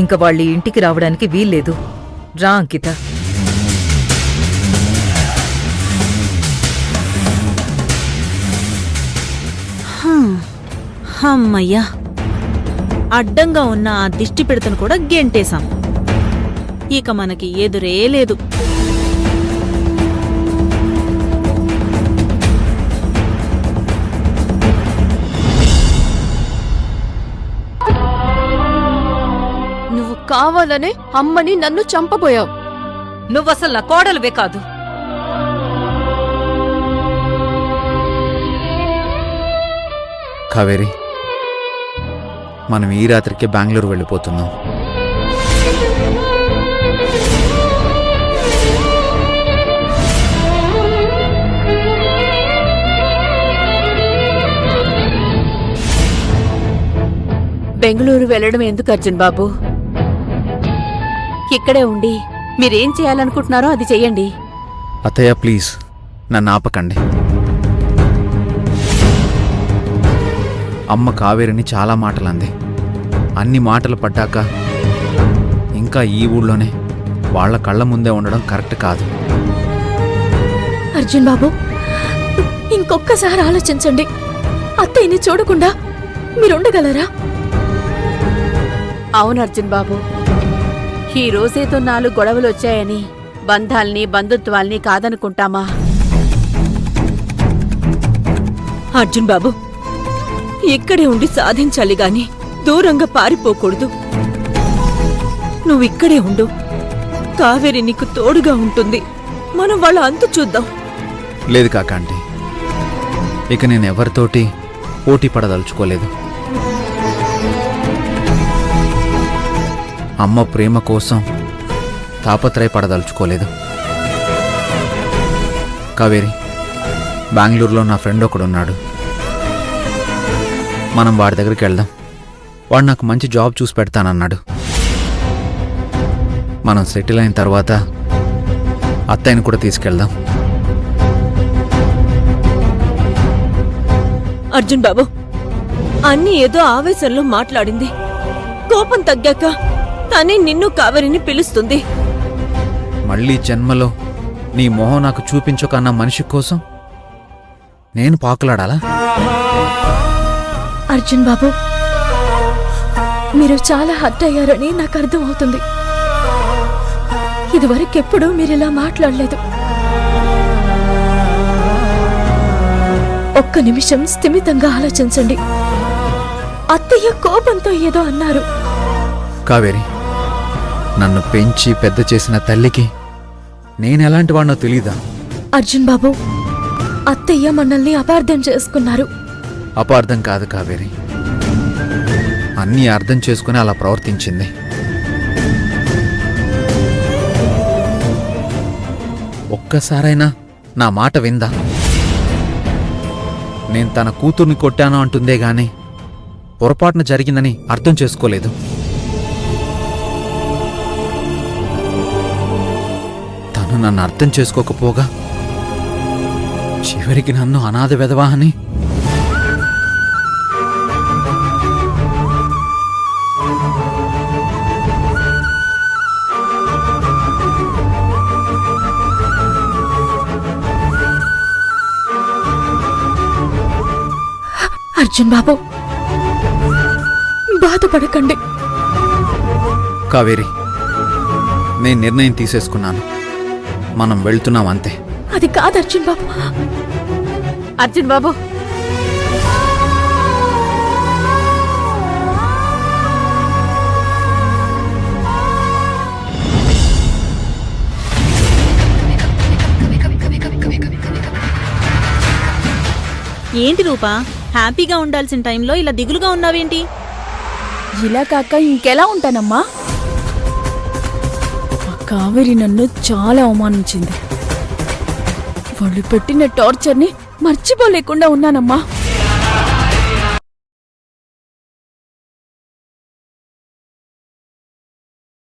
ఇంక వాళ్ళ ఇంటికి రావడానికి వీల్లేదు. రా అంకిత. అమ్మయ్యా, అడ్డంగా ఉన్న ఆ దిష్టి పిడతను కూడా గెంటేశాం. ఇక మనకి ఎదురే లేదు. నువ్వు కావాలనే అమ్మని నన్ను చంపబోయావు. నువ్వసలు నా కోడలువే కాదు. కావేరి, మనం ఈ రాత్రికే బెంగళూరు వెళ్ళిపోతున్నాం. బెంగళూరు వెళ్ళడం ఎందుకు అర్జున్ బాబు? ఇక్కడే ఉండి మీరేం చేయాలనుకుంటున్నారో అది చెయ్యండి. అత్తయ్య ప్లీజ్, నన్ను ఆపకండి. అమ్మ కావేరిని చాలా మాటలంది. అన్ని మాటలు పడ్డాక ఇంకా ఈ ఊళ్ళోనే వాళ్ల కళ్ళ ముందే ఉండడం కరెక్ట్ కాదు. అర్జున్ బాబు, ఇంకొక్కసారి ఆలోచించండి. అత్తయ్యని చూడకుండా మీరుండగలరా? అవును అర్జున్ బాబు, ఈ రోజేతో 4 గొడవలు వచ్చాయని బంధాల్ని బంధుత్వాల్ని కాదనుకుంటామా? అర్జున్ బాబు, ఇక్కడే ఉండి సాధించాలి గాని దూరంగా పారిపోకూడదు. నువ్విక్కడే ఉండు. కావేరి నీకు తోడుగా ఉంటుంది. మనం వాళ్ళ అంతు చూద్దాం. లేదు కాకాంటీ, ఇక నేను ఎవరితోటి పోటీ పడదలుచుకోలేదు. అమ్మ ప్రేమ కోసం తాపత్రయపడదలుచుకోలేదు. కావేరి, బెంగళూరులో నా ఫ్రెండ్ ఒకడున్నాడు. మనం వాడి దగ్గరికి వెళ్దాం. వాడు నాకు మంచి జాబ్ చూసి పెడతానన్నాడు. మనం సెటిల్ అయిన తర్వాత అత్తయ్యని కూడా తీసుకెళ్దాం. అర్జున్ బాబు, అన్నీ ఏదో ఆవేశంలో మాట్లాడింది. కోపం తగ్గాక తనే నిన్ను కావేరిని పిలుస్తుంది. మళ్ళీ జన్మలో నీ మొహం నాకు చూపించకన్న మనిషి కోసం నేను పాకులాడాలా? అర్జున్ బాబు, మీరు చాలా హర్ట్ అయ్యారని నాకు అర్థం అవుతుంది. ఇదివరకెప్పుడూ మీరిలా మాట్లాడలేదు. ఒక్క నిమిషం స్థిమితంగా ఆలోచించండి. అత్తయ్య కోపంతో ఏదో అన్నారు. కావేరి, నన్ను పెంచి పెద్ద చేసిన తల్లికి నేనెలాంటి వాడినో తెలీదా? అర్జున్ బాబు, అత్తయ్య మనల్ని అపార్థం చేసుకున్నారు. అపార్థం కాదు కావేరి, అన్నీ అర్థం చేసుకుని అలా ప్రవర్తించింది. ఒక్కసారైనా నా మాట విందా? నేను తన కూతుర్ని కొట్టాను అంటుందే గాని పొరపాటున జరిగిందని అర్థం చేసుకోలేదు. తను నన్ను అర్థం చేసుకోకపోగా చివరికి నన్ను అనాథ వెధవా అని అర్జున్ బాబు, బాధపడకండి. కావేరి, నేను నిర్ణయం తీసేసుకున్నాను. మనం వెళ్తున్నాం అంతే. అది కాదు అర్జున్ బాబు. అర్జున్ బాబు, ఏంటి రూపా, హ్యాపీగా ఉండాల్సిన టైంలో ఇలా దిగులుగా ఉన్నావేంటి? ఇలా కాక ఇంకెలా ఉంటానమ్మా? కావేరి నన్ను చాలా అవమానించింది. వాళ్ళు పెట్టిన టార్చర్ని మర్చిపోలేకుండా ఉన్నానమ్మా.